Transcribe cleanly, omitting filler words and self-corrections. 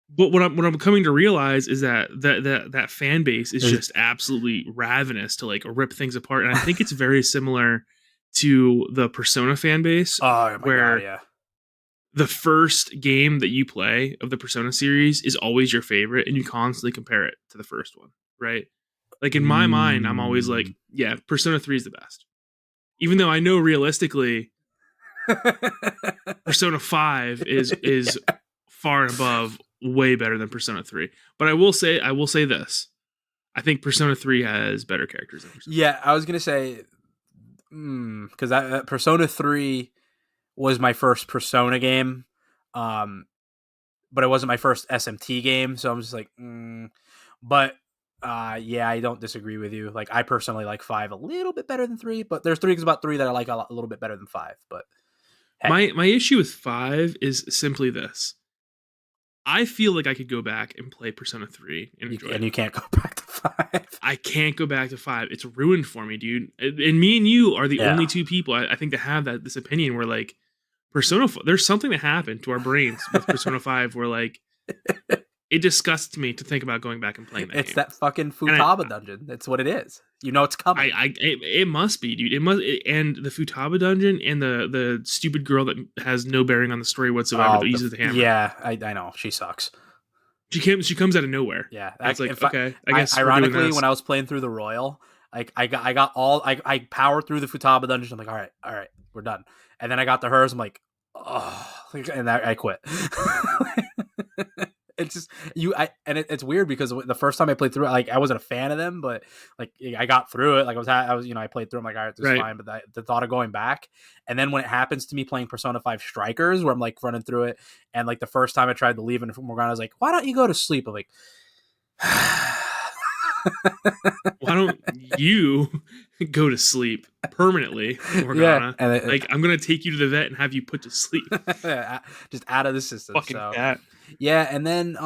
But what I'm coming to realize is that fan base is just absolutely ravenous to like rip things apart, and I think it's very similar to the Persona fan base, Oh my god, where yeah. the first game that you play of the Persona series is always your favorite, and you constantly compare it to the first one, right? Like in my mind, I'm always like, Mm. yeah, Persona 3 is the best. Even though I know realistically Persona 5 is Yeah. far and above way better than Persona 3. But I will say this. I think Persona 3 has better characters than Persona Yeah, I was gonna say, because Persona 3 was my first Persona game, um, but it wasn't my first SMT game, so I'm just like, but yeah, I don't disagree with you. Like, I personally like 5 a little bit better than 3, but there's 3 things about 3 that I like a little bit better than 5. But hey, My issue with 5 is simply this. I feel like I could go back and play Persona 3 and enjoy and it. you can't go back to 5. I can't go back to 5. It's ruined for me, dude. And me and you are the Yeah. only two people I think that have this opinion where like there's something that happened to our brains with Persona 5 where like it disgusts me to think about going back and playing that It's game. that fucking And Futaba dungeon. That's what it is. You know it's coming. it must be, dude. And the Futaba dungeon and the stupid girl that has no bearing on the story whatsoever that uses the hammer. Yeah, I know she sucks. She comes out of nowhere. Yeah, And it's like, in fact, okay, I guess we're doing ironically, this. when I was playing through the Royal, like I powered through the Futaba dungeon. I'm like, all right, we're done. And then I got to hers. I'm like, oh, and I quit. It's just it's weird because the first time I played through it, like I wasn't a fan of them, but like I got through it. Like I was, I played through. I'm like, all right, this is Right. fine. But the thought of going back, and then when it happens to me playing Persona 5 Strikers, where I'm like running through it, and like the first time I tried to leave in Morgana, I was like, why don't you go to sleep? I'm like, Why don't you go to sleep permanently, yeah, Morgana? and Like, I'm gonna take you to the vet and have you put to sleep. just out of the system. Fucking So cat. yeah, and then